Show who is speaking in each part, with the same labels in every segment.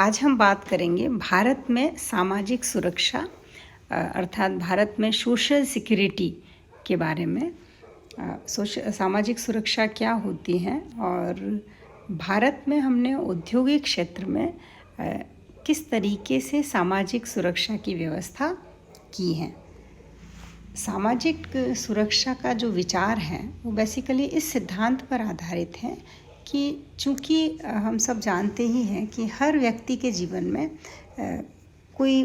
Speaker 1: आज हम बात करेंगे भारत में सामाजिक सुरक्षा अर्थात भारत में सोशल सिक्योरिटी के बारे में। सामाजिक सुरक्षा क्या होती है और भारत में हमने औद्योगिक क्षेत्र में किस तरीके से सामाजिक सुरक्षा की व्यवस्था की है। सामाजिक सुरक्षा का जो विचार है वो बेसिकली इस सिद्धांत पर आधारित है कि चूँकि हम सब जानते ही हैं कि हर व्यक्ति के जीवन में कोई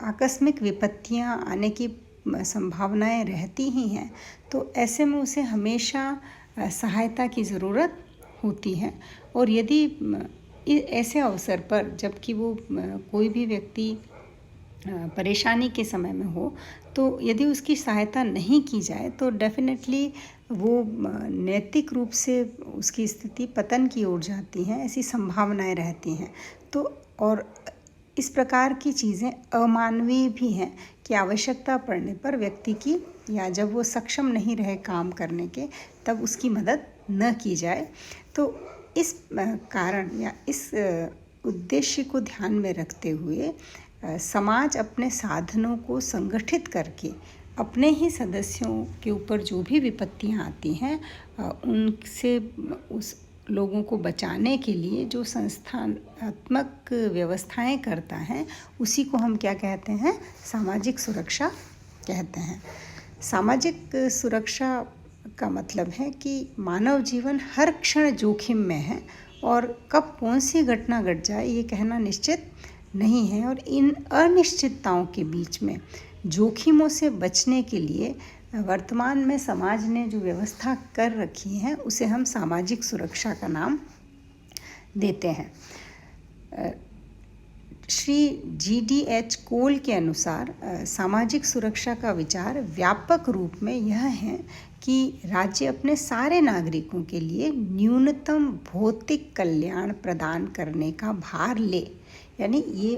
Speaker 1: आकस्मिक विपत्तियां आने की संभावनाएं रहती ही हैं, तो ऐसे में उसे हमेशा सहायता की ज़रूरत होती है। और यदि ऐसे अवसर पर जबकि वो कोई भी व्यक्ति परेशानी के समय में हो, तो यदि उसकी सहायता नहीं की जाए तो डेफिनेटली वो नैतिक रूप से उसकी स्थिति पतन की ओर जाती हैं, ऐसी संभावनाएं रहती हैं। तो और इस प्रकार की चीज़ें अमानवीय भी हैं कि आवश्यकता पड़ने पर व्यक्ति की या जब वो सक्षम नहीं रहे काम करने के तब उसकी मदद न की जाए। तो इस कारण या इस उद्देश्य को ध्यान में रखते हुए समाज अपने साधनों को संगठित करके अपने ही सदस्यों के ऊपर जो भी विपत्तियां आती हैं उनसे उस लोगों को बचाने के लिए जो संस्थानात्मक व्यवस्थाएं करता है उसी को हम क्या कहते हैं, सामाजिक सुरक्षा कहते हैं। सामाजिक सुरक्षा का मतलब है कि मानव जीवन हर क्षण जोखिम में है और कब कौन सी घटना घट जाए ये कहना निश्चित नहीं है। और इन अनिश्चितताओं के बीच में जोखिमों से बचने के लिए वर्तमान में समाज ने जो व्यवस्था कर रखी है उसे हम सामाजिक सुरक्षा का नाम देते हैं। श्री GDH कोल के अनुसार सामाजिक सुरक्षा का विचार व्यापक रूप में यह है कि राज्य अपने सारे नागरिकों के लिए न्यूनतम भौतिक कल्याण प्रदान करने का भार ले। यानी ये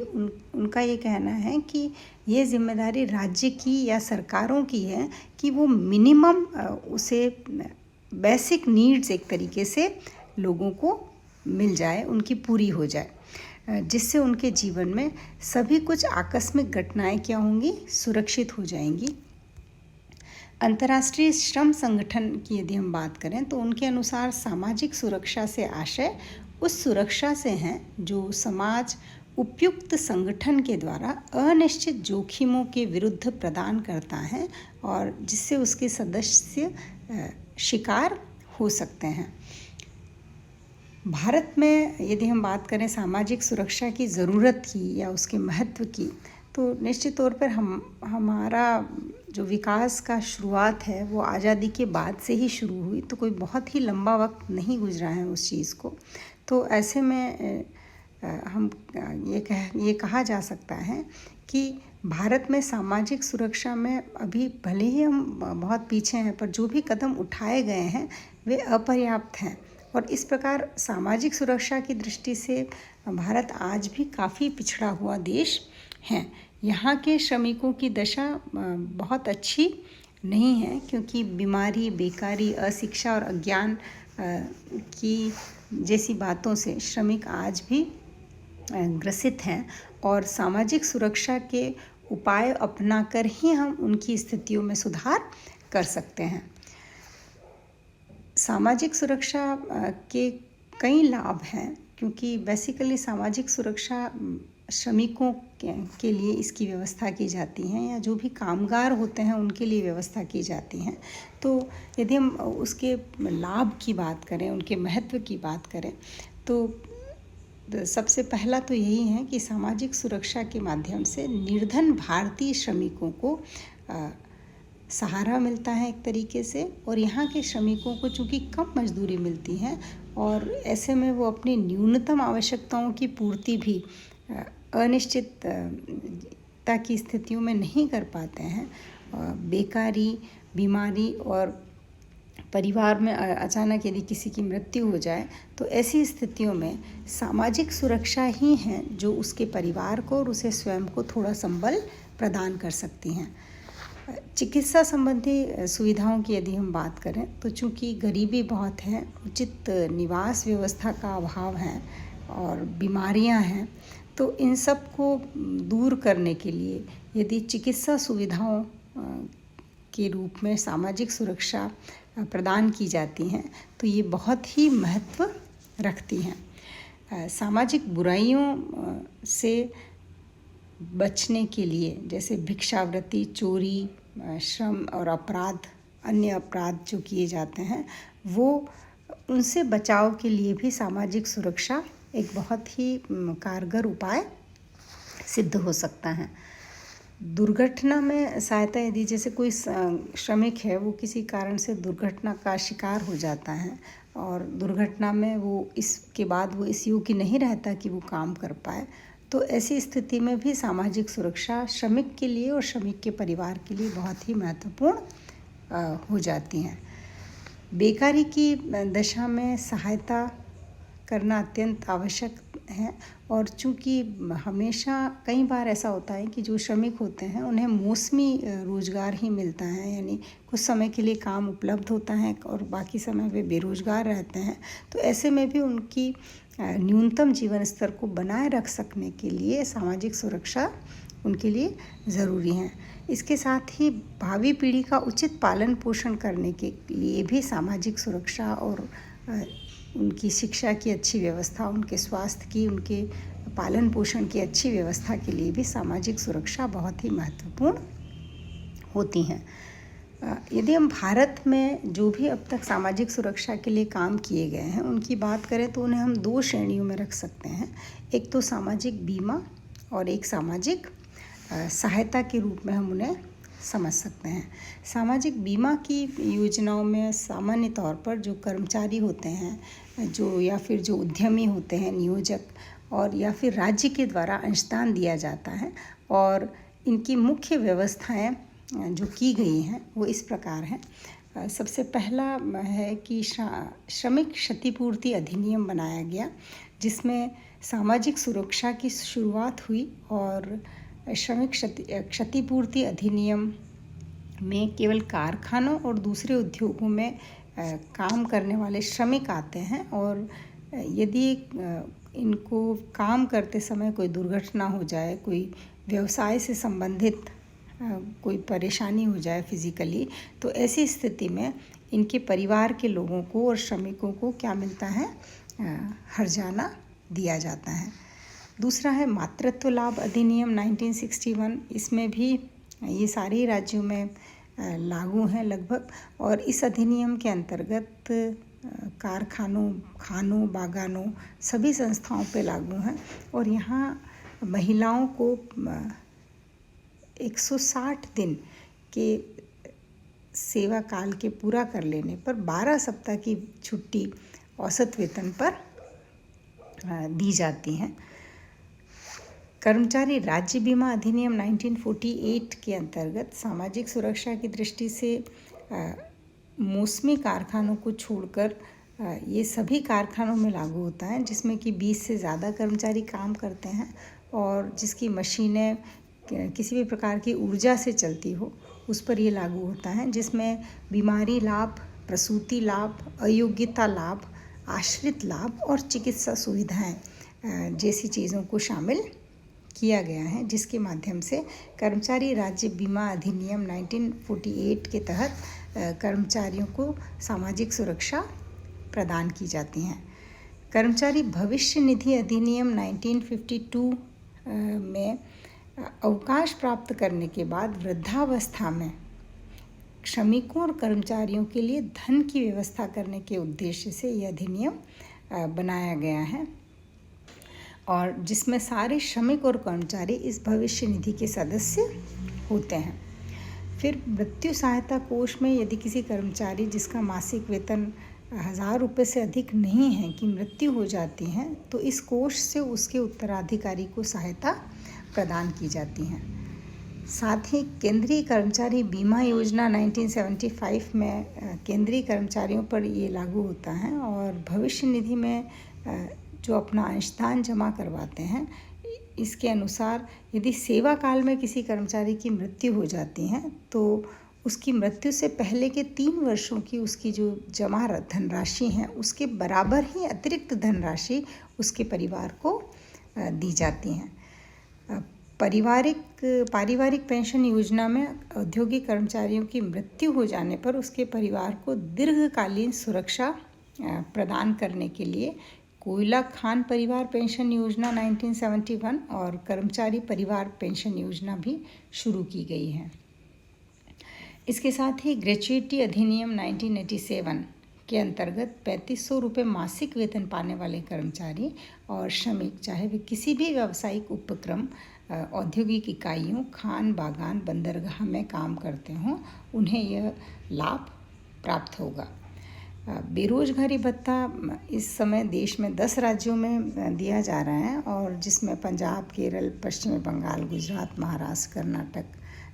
Speaker 1: उनका ये कहना है कि ये जिम्मेदारी राज्य की या सरकारों की है कि वो मिनिमम उसे बेसिक नीड्स एक तरीके से लोगों को मिल जाए, उनकी पूरी हो जाए, जिससे उनके जीवन में सभी कुछ आकस्मिक घटनाएं क्या होंगी, सुरक्षित हो जाएंगी। अंतर्राष्ट्रीय श्रम संगठन की यदि हम बात करें तो उनके अनुसार सामाजिक सुरक्षा से आशय उस सुरक्षा से है जो समाज उपयुक्त संगठन के द्वारा अनिश्चित जोखिमों के विरुद्ध प्रदान करता है और जिससे उसके सदस्य शिकार हो सकते हैं। भारत में यदि हम बात करें सामाजिक सुरक्षा की ज़रूरत की या उसके महत्व की, तो निश्चित तौर पर हमारा जो विकास का शुरुआत है वो आज़ादी के बाद से ही शुरू हुई, तो कोई बहुत ही लंबा वक्त नहीं गुजरा है उस चीज़ को। तो ऐसे में हम ये कहा जा सकता है कि भारत में सामाजिक सुरक्षा में अभी भले ही हम बहुत पीछे हैं, पर जो भी कदम उठाए गए हैं वे अपर्याप्त हैं। और इस प्रकार सामाजिक सुरक्षा की दृष्टि से भारत आज भी काफ़ी पिछड़ा हुआ देश है। यहाँ के श्रमिकों की दशा बहुत अच्छी नहीं है क्योंकि बीमारी, बेकारी, अशिक्षा और अज्ञान की जैसी बातों से श्रमिक आज भी ग्रसित हैं और सामाजिक सुरक्षा के उपाय अपनाकर ही हम उनकी स्थितियों में सुधार कर सकते हैं। सामाजिक सुरक्षा के कई लाभ हैं क्योंकि बेसिकली सामाजिक सुरक्षा श्रमिकों के लिए इसकी व्यवस्था की जाती है या जो भी कामगार होते हैं उनके लिए व्यवस्था की जाती हैं। तो यदि हम उसके लाभ की बात करें, उनके महत्व की बात करें, तो सबसे पहला तो यही है कि सामाजिक सुरक्षा के माध्यम से निर्धन भारतीय श्रमिकों को सहारा मिलता है एक तरीके से। और यहाँ के श्रमिकों को चूँकि कम मजदूरी मिलती है और ऐसे में वो अपनी न्यूनतम आवश्यकताओं की पूर्ति भी अनिश्चितता की स्थितियों में नहीं कर पाते हैं। बेकारी, बीमारी और परिवार में अचानक यदि किसी की मृत्यु हो जाए तो ऐसी स्थितियों में सामाजिक सुरक्षा ही है जो उसके परिवार को और उसे स्वयं को थोड़ा संबल प्रदान कर सकती हैं। चिकित्सा संबंधी सुविधाओं की यदि हम बात करें तो चूँकि गरीबी बहुत है, उचित निवास व्यवस्था का अभाव है, और बीमारियां हैं, तो इन सब को दूर करने के लिए यदि चिकित्सा सुविधाओं के रूप में सामाजिक सुरक्षा प्रदान की जाती हैं तो ये बहुत ही महत्व रखती हैं। सामाजिक बुराइयों से बचने के लिए, जैसे भिक्षावृत्ति, चोरी, श्रम और अपराध, अन्य अपराध जो किए जाते हैं, वो उनसे बचाव के लिए भी सामाजिक सुरक्षा एक बहुत ही कारगर उपाय सिद्ध हो सकता है। दुर्घटना में सहायता, यदि जैसे कोई श्रमिक है, वो किसी कारण से दुर्घटना का शिकार हो जाता है और दुर्घटना में वो इसके बाद वो इस योग्य नहीं रहता कि वो काम कर पाए, तो ऐसी स्थिति में भी सामाजिक सुरक्षा श्रमिक के लिए और श्रमिक के परिवार के लिए बहुत ही महत्वपूर्ण हो जाती हैं। बेकारी की दशा में सहायता करना अत्यंत आवश्यक है, और चूँकि हमेशा कई बार ऐसा होता है कि जो श्रमिक होते हैं उन्हें मौसमी रोज़गार ही मिलता है, यानी कुछ समय के लिए काम उपलब्ध होता है और बाकी समय वे बेरोज़गार रहते हैं। तो ऐसे में भी उनकी न्यूनतम जीवन स्तर को बनाए रख सकने के लिए सामाजिक सुरक्षा उनके लिए ज़रूरी है। इसके साथ ही भावी पीढ़ी का उचित पालन पोषण करने के लिए भी सामाजिक सुरक्षा और उनकी शिक्षा की अच्छी व्यवस्था, उनके स्वास्थ्य की, उनके पालन पोषण की अच्छी व्यवस्था के लिए भी सामाजिक सुरक्षा बहुत ही महत्वपूर्ण होती हैं। यदि हम भारत में जो भी अब तक सामाजिक सुरक्षा के लिए काम किए गए हैं उनकी बात करें तो उन्हें हम 2 श्रेणियों में रख सकते हैं। एक तो सामाजिक बीमा और एक सामाजिक सहायता के रूप में हम उन्हें समझ सकते हैं। सामाजिक बीमा की योजनाओं में सामान्य तौर पर जो कर्मचारी होते हैं, जो या फिर जो उद्यमी होते हैं, नियोजक, और या फिर राज्य के द्वारा अंशदान दिया जाता है, और इनकी मुख्य व्यवस्थाएं जो की गई हैं वो इस प्रकार हैं। सबसे पहला है कि श्रमिक क्षतिपूर्ति अधिनियम बनाया गया, जिसमें सामाजिक सुरक्षा की शुरुआत हुई, और श्रमिक क्षतिपूर्ति अधिनियम में केवल कारखानों और दूसरे उद्योगों में काम करने वाले श्रमिक आते हैं, और यदि इनको काम करते समय कोई दुर्घटना हो जाए, कोई व्यवसाय से संबंधित कोई परेशानी हो जाए फिजिकली, तो ऐसी स्थिति में इनके परिवार के लोगों को और श्रमिकों को क्या मिलता है, हर्जाना दिया जाता है। दूसरा है मातृत्व लाभ अधिनियम 1961। इसमें भी ये सारे राज्यों में लागू हैं लगभग, और इस अधिनियम के अंतर्गत कारखानों, खानों, बागानों सभी संस्थाओं पे लागू हैं, और यहाँ महिलाओं को 160 दिन के सेवा काल के पूरा कर लेने पर 12 सप्ताह की छुट्टी औसत वेतन पर दी जाती हैं। कर्मचारी राज्य बीमा अधिनियम 1948 के अंतर्गत सामाजिक सुरक्षा की दृष्टि से मौसमी कारखानों को छोड़कर ये सभी कारखानों में लागू होता है, जिसमें कि 20 से ज़्यादा कर्मचारी काम करते हैं और जिसकी मशीनें किसी भी प्रकार की ऊर्जा से चलती हो, उस पर ये लागू होता है, जिसमें बीमारी लाभ, प्रसूति लाभ, अयोग्यता लाभ, आश्रित लाभ और चिकित्सा सुविधाएं जैसी चीज़ों को शामिल किया गया है, जिसके माध्यम से कर्मचारी राज्य बीमा अधिनियम 1948 के तहत कर्मचारियों को सामाजिक सुरक्षा प्रदान की जाती हैं। कर्मचारी भविष्य निधि अधिनियम 1952 में अवकाश प्राप्त करने के बाद वृद्धावस्था में श्रमिकों और कर्मचारियों के लिए धन की व्यवस्था करने के उद्देश्य से यह अधिनियम बनाया गया है, और जिसमें सारे श्रमिक और कर्मचारी इस भविष्य निधि के सदस्य होते हैं। फिर मृत्यु सहायता कोष में यदि किसी कर्मचारी जिसका मासिक वेतन 1000 रुपये से अधिक नहीं है की मृत्यु हो जाती है, तो इस कोष से उसके उत्तराधिकारी को सहायता प्रदान की जाती है। साथ ही केंद्रीय कर्मचारी बीमा योजना 1975 में केंद्रीय कर्मचारियों पर ये लागू होता है, और भविष्य निधि में जो अपना अंशदान जमा करवाते हैं, इसके अनुसार यदि सेवा काल में किसी कर्मचारी की मृत्यु हो जाती है तो उसकी मृत्यु से पहले के 3 वर्षों की उसकी जो जमा धनराशि है उसके बराबर ही अतिरिक्त धनराशि उसके परिवार को दी जाती हैं। पारिवारिक पेंशन योजना में औद्योगिक कर्मचारियों की मृत्यु हो जाने पर उसके परिवार को दीर्घकालीन सुरक्षा प्रदान करने के लिए कोयला खान परिवार पेंशन योजना 1971 और कर्मचारी परिवार पेंशन योजना भी शुरू की गई है। इसके साथ ही ग्रेच्युटी अधिनियम 1987 के अंतर्गत 3500 रुपये मासिक वेतन पाने वाले कर्मचारी और श्रमिक, चाहे वे किसी भी व्यावसायिक उपक्रम, औद्योगिक इकाइयों, खान बागान, बंदरगाह में काम करते हों, उन्हें यह लाभ प्राप्त होगा। बेरोजगारी भत्ता इस समय देश में 10 राज्यों में दिया जा रहा है और जिसमें पंजाब, केरल, पश्चिमी बंगाल, गुजरात, महाराष्ट्र, कर्नाटक,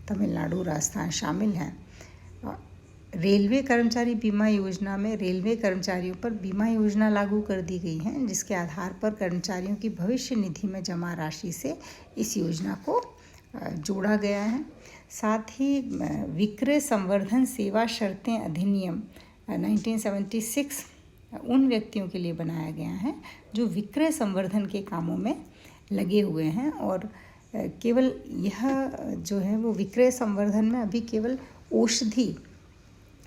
Speaker 1: तमिलनाडु, राजस्थान शामिल हैं। रेलवे कर्मचारी बीमा योजना में रेलवे कर्मचारियों पर बीमा योजना लागू कर दी गई है, जिसके आधार पर कर्मचारियों की भविष्य निधि में जमा राशि से इस योजना को जोड़ा गया है। साथ ही विक्रय संवर्धन सेवा शर्तें अधिनियम 1976 उन व्यक्तियों के लिए बनाया गया है जो विक्रय संवर्धन के कामों में लगे हुए हैं और केवल यह जो है वो विक्रय संवर्धन में अभी केवल औषधि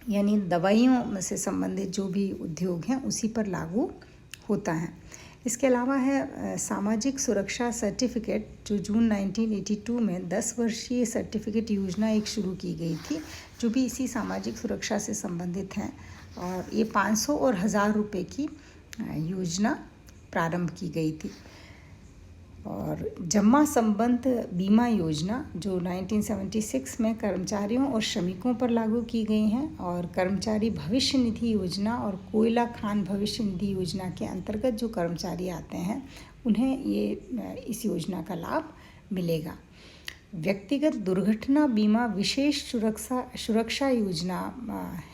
Speaker 1: यानी दवाइयों से संबंधित जो भी उद्योग हैं उसी पर लागू होता है। इसके अलावा है सामाजिक सुरक्षा सर्टिफिकेट, जो जून 1982 में 10 वर्षीय सर्टिफिकेट योजना एक शुरू की गई थी, जो भी इसी सामाजिक सुरक्षा से संबंधित हैं और ये 500 और 1000 रुपये की योजना प्रारंभ की गई थी। और जम्मा संबंध बीमा योजना जो 1976 में कर्मचारियों और श्रमिकों पर लागू की गई हैं और कर्मचारी भविष्य निधि योजना और कोयला खान भविष्य निधि योजना के अंतर्गत जो कर्मचारी आते हैं उन्हें ये इस योजना का लाभ मिलेगा। व्यक्तिगत दुर्घटना बीमा विशेष सुरक्षा योजना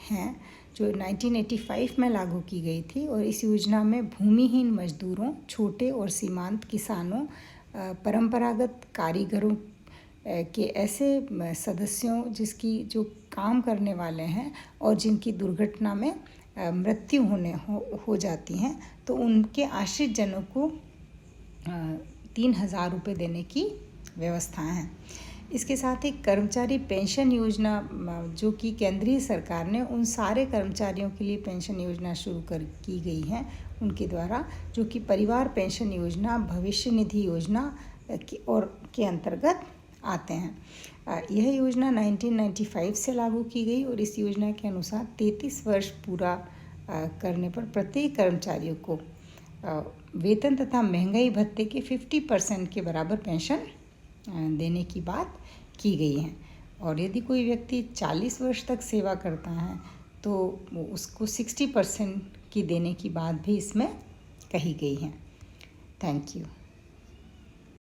Speaker 1: है जो 1985 में लागू की गई थी और इस योजना में भूमिहीन मजदूरों, छोटे और सीमांत किसानों, परंपरागत कारीगरों के ऐसे सदस्यों जिसकी जो काम करने वाले हैं और जिनकी दुर्घटना में मृत्यु हो जाती हैं तो उनके आश्रित जनों को 3000 रुपये देने की व्यवस्था है। इसके साथ ही कर्मचारी पेंशन योजना जो कि केंद्रीय सरकार ने उन सारे कर्मचारियों के लिए पेंशन योजना शुरू की गई है उनके द्वारा, जो कि परिवार पेंशन योजना, भविष्य निधि योजना के अंतर्गत आते हैं। यह योजना 1995 से लागू की गई और इस योजना के अनुसार 33 वर्ष पूरा करने पर प्रत्येक कर्मचारियों को वेतन तथा महंगाई भत्ते के 50% के बराबर पेंशन देने की बात की गई है। और यदि कोई व्यक्ति 40 वर्ष तक सेवा करता है तो उसको 60% की देने की बात भी इसमें कही गई है। Thank you.